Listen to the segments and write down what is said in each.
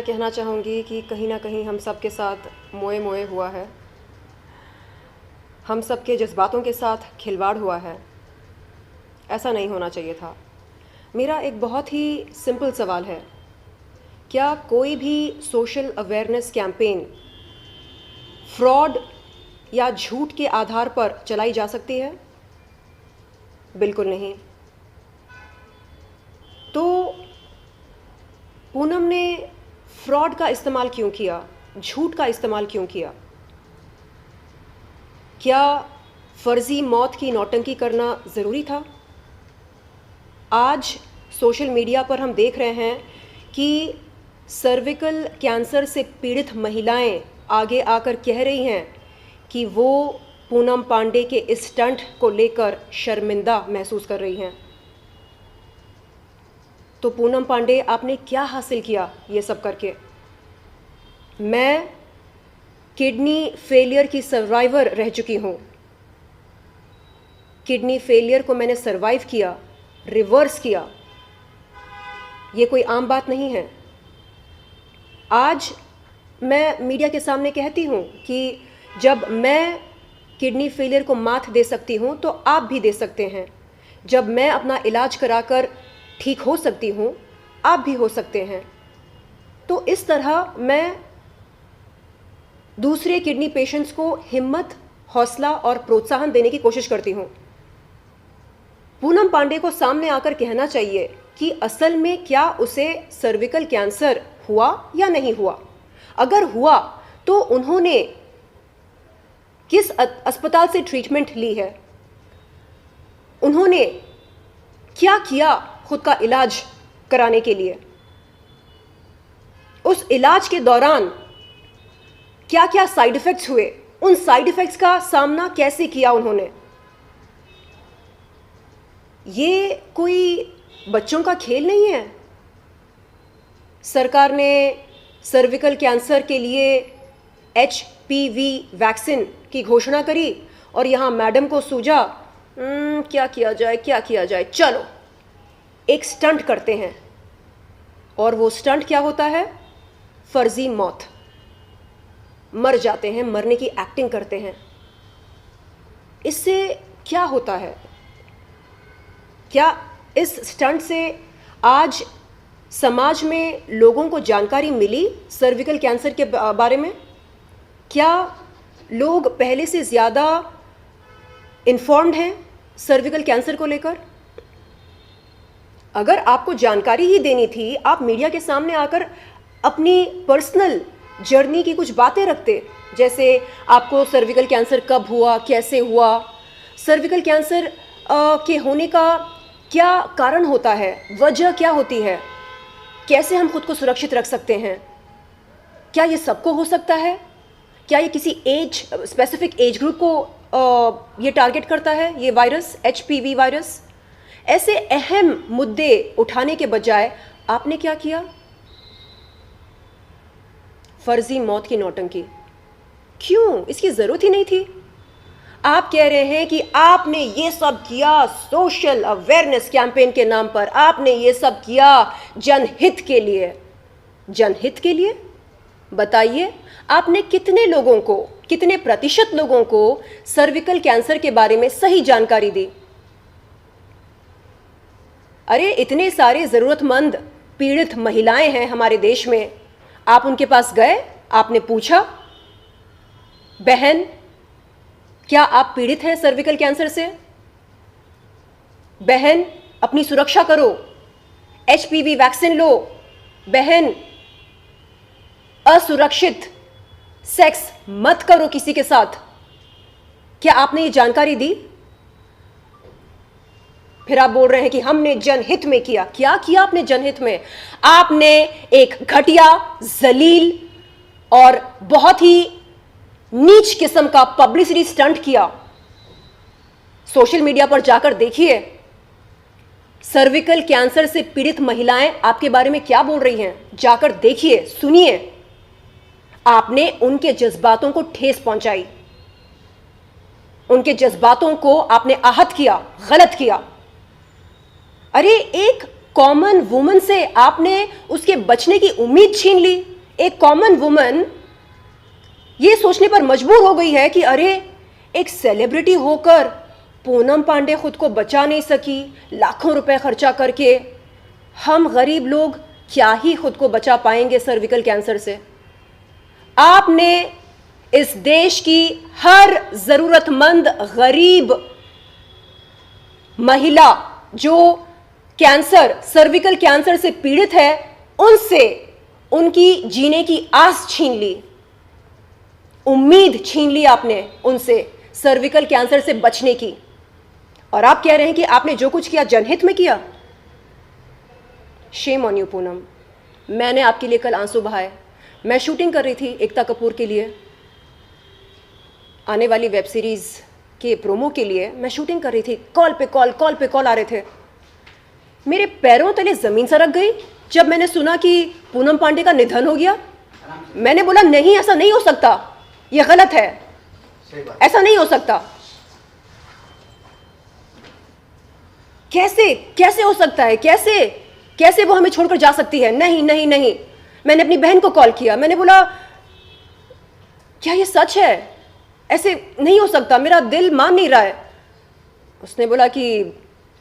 कहना चाहूँगी कि कहीं ना कहीं हम सब के साथ मोए मोए हुआ है, हम सब के जज्बातों के साथ खिलवाड़ हुआ है। ऐसा नहीं होना चाहिए था। मेरा एक बहुत ही सिंपल सवाल है, क्या कोई भी सोशल अवेयरनेस कैंपेन फ्रॉड या झूठ के आधार पर चलाई जा सकती है? बिल्कुल नहीं। तो पूनम ने फ्रॉड का इस्तेमाल क्यों किया, झूठ का इस्तेमाल क्यों किया? क्या फर्जी मौत की नौटंकी करना ज़रूरी था? आज सोशल मीडिया पर हम देख रहे हैं कि सर्विकल कैंसर से पीड़ित महिलाएं आगे आकर कह रही हैं कि वो पूनम पांडे के इस स्टंट को लेकर शर्मिंदा महसूस कर रही हैं। तो पूनम पांडे, आपने क्या हासिल किया ये सब करके? मैं किडनी फेलियर की सर्वाइवर रह चुकी हूँ। किडनी फेलियर को मैंने सर्वाइव किया, रिवर्स किया। ये कोई आम बात नहीं है। आज मैं मीडिया के सामने कहती हूँ कि जब मैं किडनी फेलियर को मात दे सकती हूँ तो आप भी दे सकते हैं। जब मैं अपना इलाज कराकर ठीक हो सकती हूँ, आप भी हो सकते हैं। तो इस तरह मैं दूसरे किडनी पेशेंट्स को हिम्मत, हौसला और प्रोत्साहन देने की कोशिश करती हूँ। पूनम पांडे को सामने आकर कहना चाहिए कि असल में क्या उसे सर्विकल कैंसर हुआ या नहीं हुआ। अगर हुआ तो उन्होंने किस अस्पताल से ट्रीटमेंट ली है, उन्होंने क्या किया खुद का इलाज कराने के लिए, उस इलाज के दौरान क्या क्या साइड इफेक्ट्स हुए, उन साइड इफेक्ट्स का सामना कैसे किया उन्होंने। ये कोई बच्चों का खेल नहीं है। सरकार ने सर्विकल कैंसर के लिए HPV वैक्सीन की घोषणा करी और यहाँ मैडम को सूझा क्या किया जाए, क्या किया जाए, चलो एक स्टंट करते हैं। और वो स्टंट क्या होता है? फर्जी मौत। मर जाते हैं, मरने की एक्टिंग करते हैं। इससे क्या होता है? क्या इस स्टंट से आज समाज में लोगों को जानकारी मिली सर्विकल कैंसर के बारे में? क्या लोग पहले से ज़्यादा इन्फॉर्म्ड हैं सर्विकल कैंसर को लेकर? अगर आपको जानकारी ही देनी थी, आप मीडिया के सामने आकर अपनी पर्सनल जर्नी की कुछ बातें रखते, जैसे आपको सर्विकल कैंसर कब हुआ, कैसे हुआ, सर्विकल कैंसर के होने का क्या कारण होता है, वजह क्या होती है, कैसे हम खुद को सुरक्षित रख सकते हैं, क्या ये सबको हो सकता है, क्या ये किसी स्पेसिफिक एज ग्रुप को ये टारगेट करता है, ये वायरस, HPV वायरस। ऐसे अहम मुद्दे उठाने के बजाय आपने क्या किया? फर्जी मौत की नौटंकी। क्यों? इसकी जरूरत ही नहीं थी। आप कह रहे हैं कि आपने ये सब किया सोशल अवेयरनेस कैंपेन के नाम पर, आपने ये सब किया जनहित के लिए। जनहित के लिए? बताइए, आपने कितने लोगों को, कितने प्रतिशत लोगों को सर्विकल कैंसर के बारे में सही जानकारी दी? अरे इतने सारे ज़रूरतमंद पीड़ित महिलाएं हैं हमारे देश में, आप उनके पास गए, आपने पूछा, बहन क्या आप पीड़ित हैं सर्विकल कैंसर से? बहन अपनी सुरक्षा करो, HPV वैक्सीन लो। बहन असुरक्षित सेक्स मत करो किसी के साथ। क्या आपने ये जानकारी दी? फिर आप बोल रहे हैं कि हमने जनहित में किया। क्या किया आपने जनहित में? आपने एक घटिया, जलील और बहुत ही नीच किस्म का पब्लिसिटी स्टंट किया। सोशल मीडिया पर जाकर देखिए, सर्विकल कैंसर से पीड़ित महिलाएं आपके बारे में क्या बोल रही हैं। जाकर देखिए, सुनिए। आपने उनके जज्बातों को ठेस पहुंचाई, उनके जज्बातों को आपने आहत किया, गलत किया। अरे एक कॉमन वुमन से आपने उसके बचने की उम्मीद छीन ली। एक कॉमन वुमन ये सोचने पर मजबूर हो गई है कि अरे एक सेलिब्रिटी होकर पूनम पांडे खुद को बचा नहीं सकी, लाखों रुपए खर्चा करके, हम गरीब लोग क्या ही खुद को बचा पाएंगे सर्विकल कैंसर से। आपने इस देश की हर जरूरतमंद गरीब महिला जो कैंसर, सर्विकल कैंसर से पीड़ित है, उनसे उनकी जीने की आस छीन ली, उम्मीद छीन ली आपने उनसे सर्विकल कैंसर से बचने की। और आप कह रहे हैं कि आपने जो कुछ किया जनहित में किया। Shame on you Poonam. मैंने आपके लिए कल आंसू बहाए। मैं शूटिंग कर रही थी एकता कपूर के लिए, आने वाली वेब सीरीज के प्रोमो के लिए मैं शूटिंग कर रही थी। कॉल पे कॉल आ रहे थे। मेरे पैरों तले जमीन सरक गई जब मैंने सुना कि पूनम पांडे का निधन हो गया। मैंने बोला नहीं, ऐसा नहीं हो सकता, यह गलत है, ऐसा नहीं हो सकता। कैसे हो सकता है? कैसे वो हमें छोड़कर जा सकती है? नहीं। मैंने अपनी बहन को कॉल किया। मैंने बोला क्या ये सच है? ऐसे नहीं हो सकता, मेरा दिल मान नहीं रहा है। उसने बोला कि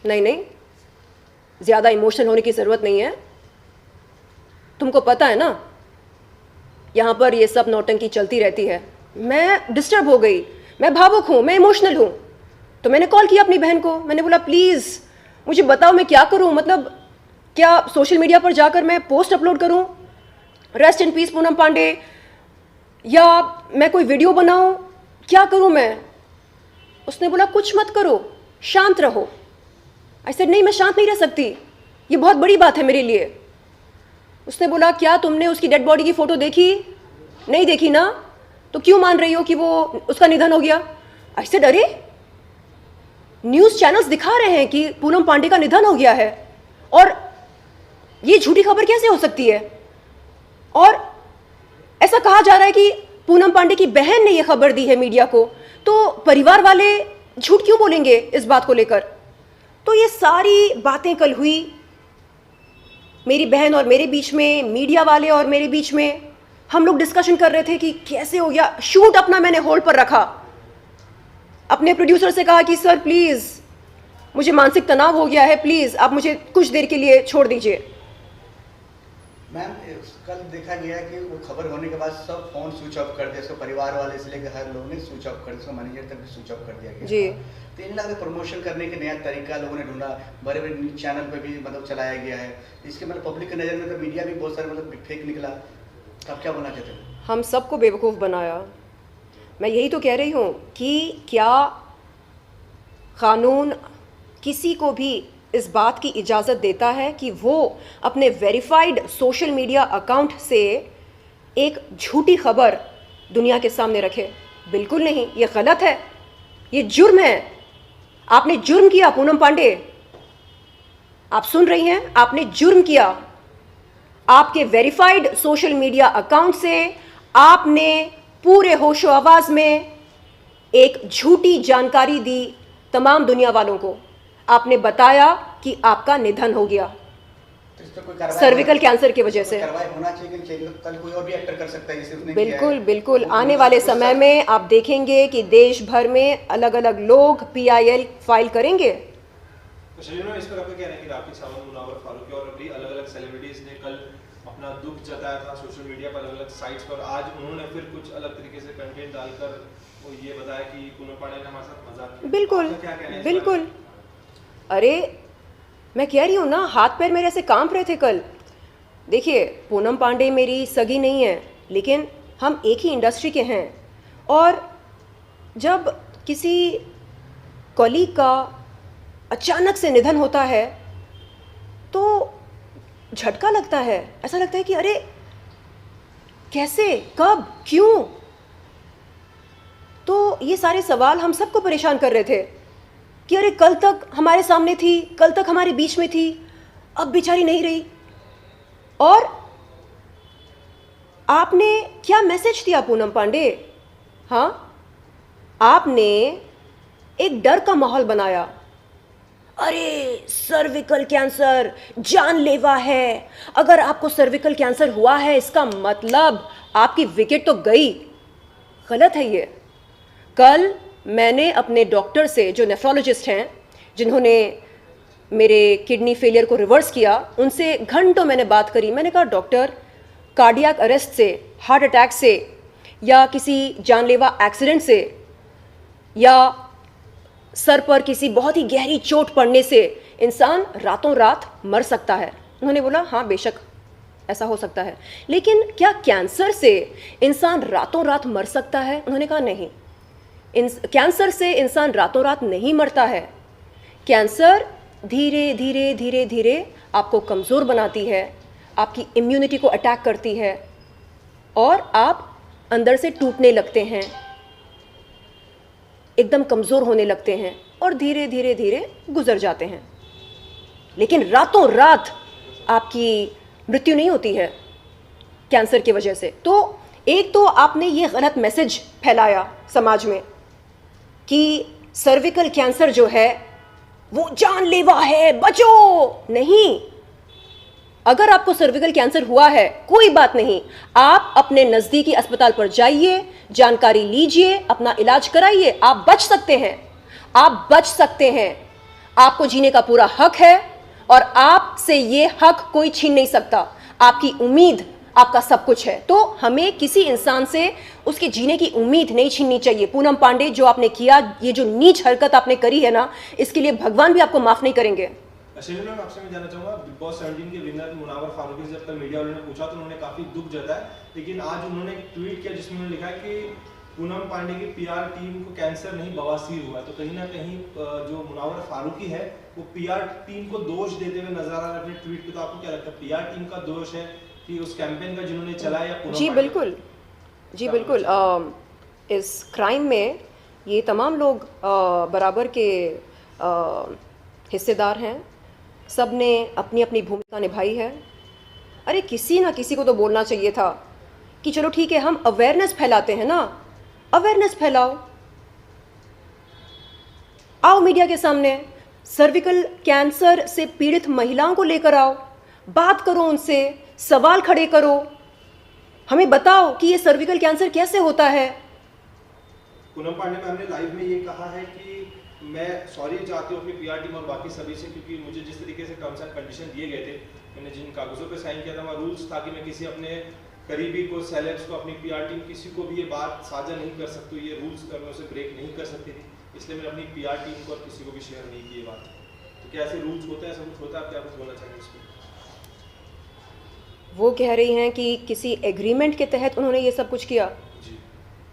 नहीं, ज्यादा इमोशनल होने की जरूरत नहीं है। तुमको पता है ना यहां पर ये सब नौटंकी चलती रहती है। मैं डिस्टर्ब हो गई, मैं भावुक हूं, मैं इमोशनल हूं। तो मैंने कॉल किया अपनी बहन को। मैंने बोला प्लीज मुझे बताओ मैं क्या करूं, मतलब क्या सोशल मीडिया पर जाकर मैं पोस्ट अपलोड करूं rest in peace Poonam Pandey, या मैं कोई वीडियो बनाऊं, क्या करूं मैं? उसने बोला कुछ मत करो, शांत रहो। आई सेड नहीं, मैं शांत नहीं रह सकती, ये बहुत बड़ी बात है मेरे लिए। उसने बोला क्या तुमने उसकी डेड बॉडी की फोटो देखी? नहीं देखी ना, तो क्यों मान रही हो कि वो उसका निधन हो गया? आई सेड अरे न्यूज चैनल्स दिखा रहे हैं कि पूनम पांडे का निधन हो गया है, और ये झूठी खबर कैसे हो सकती है? और ऐसा कहा जा रहा है कि पूनम पांडे की बहन ने यह खबर दी है मीडिया को, तो परिवार वाले झूठ क्यों बोलेंगे इस बात को लेकर? तो ये सारी बातें कल हुई मेरी बहन और मेरे बीच में, मीडिया वाले और मेरे बीच में। हम लोग डिस्कशन कर रहे थे कि कैसे हो गया। शूट अपना मैंने होल्ड पर रखा, अपने प्रोड्यूसर से कहा कि सर प्लीज मुझे मानसिक तनाव हो गया है, प्लीज आप मुझे कुछ देर के लिए छोड़ दीजिए। मैम कल देखा गया कि वो खबर होने के बाद सब फोन स्विच ऑफ कर दिया, उसको परिवार वाले से लेकर हर लोगों ने स्विच ऑफ कर दिया, उसको मैनेजर तक भी स्विच ऑफ कर दिया गया जी। 3 लाख प्रमोशन करने के नया तरीका लोगों ने ढूंढा, बड़े बड़े न्यूज चैनल पे भी मतलब चलाया गया है। इसके मतलब पब्लिक की नज़र में तो मीडिया भी बहुत सारे मतलब फेक निकला। आप क्या बोलना चाहते हैं? हम सबको बेवकूफ़ बनाया। मैं यही तो कह रही हूँ कि क्या कानून किसी को भी इस बात की इजाज़त देता है कि वो अपने वेरीफाइड सोशल मीडिया अकाउंट से एक झूठी खबर दुनिया के सामने रखे? बिल्कुल नहीं, ये गलत है, ये जुर्म है। आपने जुर्म किया पूनम पांडे, आप सुन रही हैं, आपने जुर्म किया। आपके वेरीफाइड सोशल मीडिया अकाउंट से आपने पूरे होशो आवाज में एक झूठी जानकारी दी तमाम दुनिया वालों को। आपने बताया कि आपका निधन हो गया तो इस पे कोई कार्रवाई सर्विकल कैंसर की वजह से। कार्रवाई होना चाहिए कि चाहिए? कल कोई और भी एक्टर कर सकता है जैसे उसने किया बिल्कुल है। बिल्कुल, वो आने वाले समय में आप देखेंगे कि देश भर में अलग अलग लोग PIL फाइल करेंगे। तो शरीर इस पर आपका क्या है कि राखी सावंत, मुनावर फारूकी और भी अलग अलग सेलिब्रिटीज ने कल अपना दुख जताया था सोशल मीडिया पर, अलग अलग साइट्स पर। आज उन्होंने फिर कुछ अलग तरीके से कंटेंट डालकर वो ये बताया कि पूनम पांडे ने हमारे साथ मजाक किया। बिल्कुल बिल्कुल, अरे मैं कह रही हूँ ना, हाथ पैर मेरे ऐसे कांप रहे थे कल। देखिए पूनम पांडे मेरी सगी नहीं है, लेकिन हम एक ही इंडस्ट्री के हैं, और जब किसी कॉलीग का अचानक से निधन होता है तो झटका लगता है। ऐसा लगता है कि अरे कैसे, कब, क्यों? तो ये सारे सवाल हम सबको परेशान कर रहे थे कि अरे कल तक हमारे सामने थी, कल तक हमारे बीच में थी, अब बेचारी नहीं रही। और आपने क्या मैसेज दिया पूनम पांडे? हाँ, आपने एक डर का माहौल बनाया। अरे सर्विकल कैंसर जानलेवा है, अगर आपको सर्विकल कैंसर हुआ है इसका मतलब आपकी विकेट तो गई। गलत है ये। कल मैंने अपने डॉक्टर से, जो नेफ्रोलॉजिस्ट हैं, जिन्होंने मेरे किडनी फेलियर को रिवर्स किया, उनसे घंटों मैंने बात करी। मैंने कहा डॉक्टर, कार्डियक अरेस्ट से, हार्ट अटैक से, या किसी जानलेवा एक्सीडेंट से, या सर पर किसी बहुत ही गहरी चोट पड़ने से इंसान रातों रात मर सकता है। उन्होंने बोला हाँ बेशक ऐसा हो सकता है, लेकिन क्या कैंसर से इंसान रातों रात मर सकता है? उन्होंने कहा नहीं, कैंसर से इंसान रातों रात नहीं मरता है। कैंसर धीरे धीरे धीरे धीरे आपको कमज़ोर बनाती है, आपकी इम्यूनिटी को अटैक करती है और आप अंदर से टूटने लगते हैं, एकदम कमज़ोर होने लगते हैं और धीरे धीरे धीरे गुजर जाते हैं। लेकिन रातों रात आपकी मृत्यु नहीं होती है कैंसर की वजह से। तो एक तो आपने ये गलत मैसेज फैलाया समाज में कि सर्विकल कैंसर जो है वो जानलेवा है, बचो। नहीं, अगर आपको सर्विकल कैंसर हुआ है कोई बात नहीं, आप अपने नज़दीकी अस्पताल पर जाइए, जानकारी लीजिए, अपना इलाज कराइए, आप बच सकते हैं, आप बच सकते हैं। आपको जीने का पूरा हक है और आपसे ये हक कोई छीन नहीं सकता। आपकी उम्मीद आपका सब कुछ है, तो हमें किसी इंसान से उसके जीने की उम्मीद नहीं छीननी चाहिए। पूनम पांडे, जो आपने किया, ये जो नीच हरकत आपने करी है ना, इसके लिए भगवान भी आपको माफ नहीं करेंगे। शर्मिला मैम, आपसे मैं जानना चाहूंगा, बिग बॉस 17 के विनर मुनावर फारूकी से जब तक मीडिया वालों ने पूछा तो उन्होंने काफी दुख जताया, लेकिन आज उन्होंने एक ट्वीट किया जिसमें उन्होंने लिखा है कि पूनम पांडे की पीआर टीम को कैंसर नहीं बवासीर हुआ है। तो कहीं ना कहीं जो मुनावर फारूकी है वो पीआर टीम को दोष देते हुए नजर आ रहा है अपने ट्वीट पे। तो आपको क्या लगता है, पीआर टीम का दोष है कि उस कैंपेन का जिन्होंने चलाया या पूनम? जी बिल्कुल, जी बिल्कुल। इस क्राइम में ये तमाम लोग बराबर के हिस्सेदार हैं, सब ने अपनी अपनी भूमिका निभाई है। अरे किसी ना किसी को तो बोलना चाहिए था कि चलो ठीक है, हम अवेयरनेस फैलाते हैं ना, अवेयरनेस फैलाओ, आओ मीडिया के सामने, सर्विकल कैंसर से पीड़ित महिलाओं को लेकर आओ, बात करो उनसे, सवाल खड़े करो, हमें बताओ कि ये सर्विकल कैंसर कैसे होता है। पूनम पांडे मैम ने लाइव में ये कहा है कि मैं सॉरी चाहती हूँ अपनी पीआर टीम और बाकी सभी से, क्योंकि मुझे जिस तरीके से टर्म्स एंड कंडीशन दिए गए थे, मैंने जिन कागजों पे साइन किया था, वहाँ रूल्स था कि मैं किसी अपने करीबी को, सेलेब्स को, अपनी पीआर टीम, किसी को भी ये बात साझा नहीं कर सकती, ये रूल्स मैं उसे ब्रेक नहीं कर सकती थी, इसलिए मैंने अपनी पीआर टीम को और किसी को भी शेयर नहीं की ये बात। तो क्या ऐसे रूल्स होते हैं, ऐसा कुछ होता है? आप क्या कुछ बोलना चाहेंगे इसमें? वो कह रही हैं कि किसी एग्रीमेंट के तहत उन्होंने ये सब कुछ किया। जी,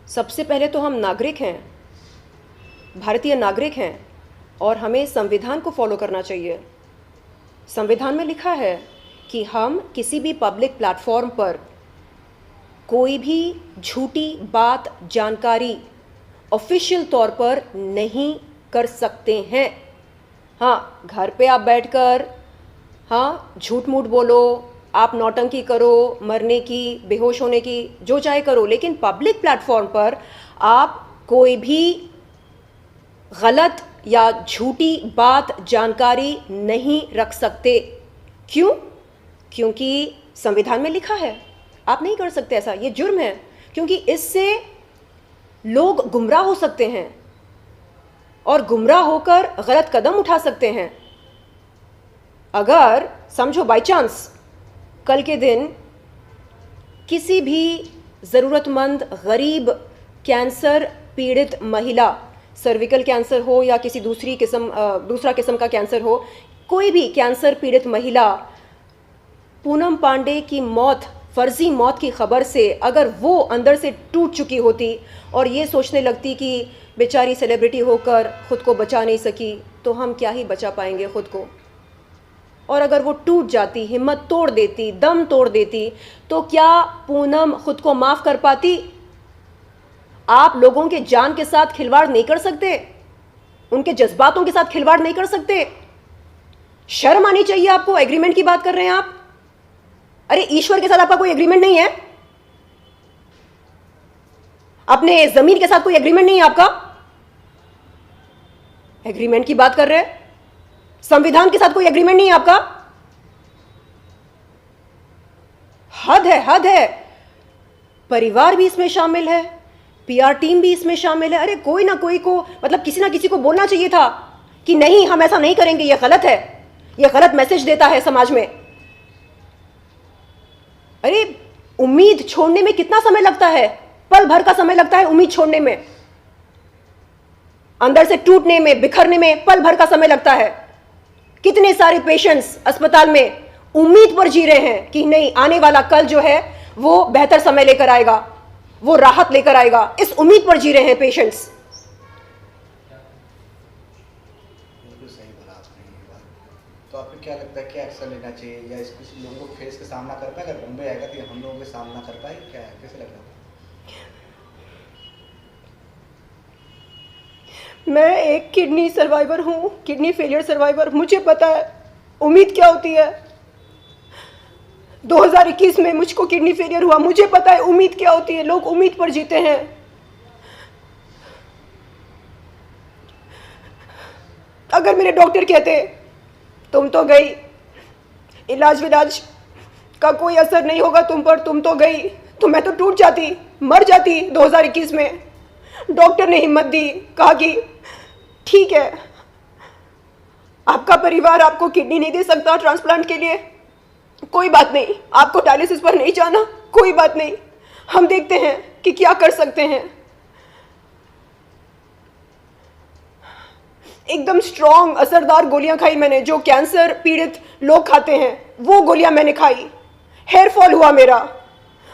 सबसे पहले तो हम नागरिक हैं, भारतीय नागरिक हैं, और हमें संविधान को फॉलो करना चाहिए। संविधान में लिखा है कि हम किसी भी पब्लिक प्लेटफॉर्म पर कोई भी झूठी बात, जानकारी ऑफिशियल तौर पर नहीं कर सकते हैं। हाँ, घर पे आप बैठकर हाँ झूठ मूठ बोलो, आप नौटंकी करो, मरने की, बेहोश होने की, जो चाहे करो, लेकिन पब्लिक प्लेटफॉर्म पर आप कोई भी गलत या झूठी बात, जानकारी नहीं रख सकते। क्यों? क्योंकि संविधान में लिखा है आप नहीं कर सकते ऐसा, ये जुर्म है, क्योंकि इससे लोग गुमराह हो सकते हैं और गुमराह होकर गलत कदम उठा सकते हैं। अगर समझो बाय चांस कल के दिन किसी भी ज़रूरतमंद, गरीब, कैंसर पीड़ित महिला, सर्विकल कैंसर हो या किसी दूसरा किस्म का कैंसर हो, कोई भी कैंसर पीड़ित महिला पूनम पांडे की मौत, फर्जी मौत की खबर से अगर वो अंदर से टूट चुकी होती और ये सोचने लगती कि बेचारी सेलिब्रिटी होकर ख़ुद को बचा नहीं सकी, तो हम क्या ही बचा पाएंगे ख़ुद को। और अगर वो टूट जाती, हिम्मत तोड़ देती, दम तोड़ देती, तो क्या पूनम खुद को माफ़ कर पाती? आप लोगों के जान के साथ खिलवाड़ नहीं कर सकते, उनके जज्बातों के साथ खिलवाड़ नहीं कर सकते। शर्म आनी चाहिए आपको। एग्रीमेंट की बात कर रहे हैं आप? अरे ईश्वर के साथ आपका कोई एग्रीमेंट नहीं है, अपने जमीन के साथ कोई एग्रीमेंट नहीं है आपका, एग्रीमेंट की बात कर रहे हैं। संविधान के साथ कोई एग्रीमेंट नहीं है आपका? हद है, हद है। परिवार भी इसमें शामिल है, पीआर टीम भी इसमें शामिल है। अरे कोई ना कोई को, मतलब किसी ना किसी को बोलना चाहिए था कि नहीं, हम ऐसा नहीं करेंगे, यह गलत है, यह गलत मैसेज देता है समाज में। अरे उम्मीद छोड़ने में कितना समय लगता है? पल भर का समय लगता है उम्मीद छोड़ने में, अंदर से टूटने में, बिखरने में पल भर का समय लगता है। कितने सारे पेशेंट्स अस्पताल में उम्मीद पर जी रहे हैं कि नहीं, आने वाला कल जो है वो बेहतर समय लेकर आएगा, वो राहत लेकर आएगा। इस उम्मीद पर जी रहे हैं पेशेंट्स। बिल्कुल सही बोला आपने ये बात। तो आपको क्या लगता है, क्या एक्शन लेना चाहिए, या इस कुछ लोगों को फेस का सामना कर पाए? अगर मुंबई आएगा तो हम लोगों के सामना कर पाए, क्या है, कैसे लग रहा है? मैं एक किडनी सर्वाइवर हूँ, किडनी फेलियर सर्वाइवर। मुझे पता है उम्मीद क्या होती है। 2021 में मुझको किडनी फेलियर हुआ, मुझे पता है उम्मीद क्या होती है। लोग उम्मीद पर जीते हैं। अगर मेरे डॉक्टर कहते तुम तो गई, इलाज विलाज का कोई असर नहीं होगा तुम पर, तुम तो गई, तो मैं तो टूट जाती, मर जाती 2021 में। डॉक्टर ने हिम्मत दी, कहा कि ठीक है, आपका परिवार आपको किडनी नहीं दे सकता ट्रांसप्लांट के लिए, कोई बात नहीं, आपको डायलिसिस पर नहीं जाना, कोई बात नहीं, हम देखते हैं कि क्या कर सकते हैं। एकदम स्ट्रॉन्ग असरदार गोलियां खाई मैंने, जो कैंसर पीड़ित लोग खाते हैं, वो गोलियां मैंने खाई। हेयर फॉल हुआ मेरा,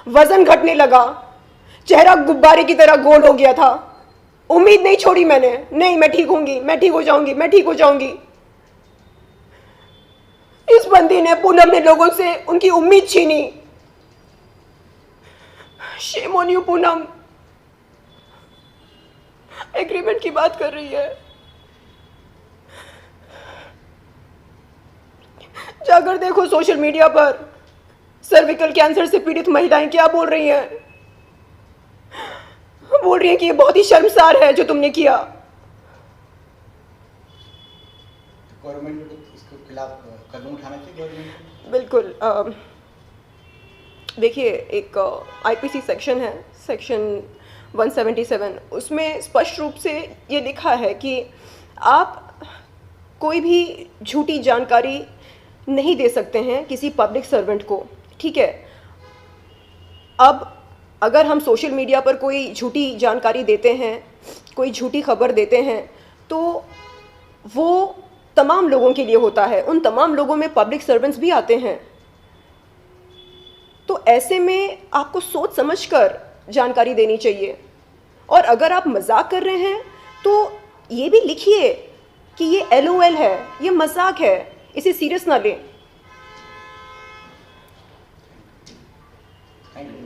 वजन घटने लगा, चेहरा गुब्बारे की तरह गोल हो गया था। उम्मीद नहीं छोड़ी मैंने, नहीं मैं ठीक होंगी, मैं ठीक हो जाऊंगी, मैं ठीक हो जाऊंगी। इस बंदी ने, पूनम ने लोगों से उनकी उम्मीद छीनी। Shame on you Poonam. Agreement की बात कर रही है। जाकर देखो सोशल मीडिया पर सर्विकल कैंसर से पीड़ित महिलाएं क्या बोल रही हैं। बोल रही हैं कि ये बहुत ही शर्मसार है जो तुमने किया। गवर्नमेंट को इसके खिलाफ कदम उठाना चाहिए गवर्नमेंट को। बिल्कुल। देखिए, एक आईपीसी सेक्शन है, सेक्शन 177, उसमें स्पष्ट रूप से ये लिखा है कि आप कोई भी झूठी जानकारी नहीं दे सकते हैं किसी पब्लिक सर्वेंट को, ठीक है। अब अगर हम सोशल मीडिया पर कोई झूठी जानकारी देते हैं, कोई झूठी खबर देते हैं, तो वो तमाम लोगों के लिए होता है। उन तमाम लोगों में पब्लिक सर्वेंट्स भी आते हैं। तो ऐसे में आपको सोच समझकर जानकारी देनी चाहिए। और अगर आप मजाक कर रहे हैं तो ये भी लिखिए कि ये LOL है, ये मजाक है, इसे सीरियस ना लें। Thank you.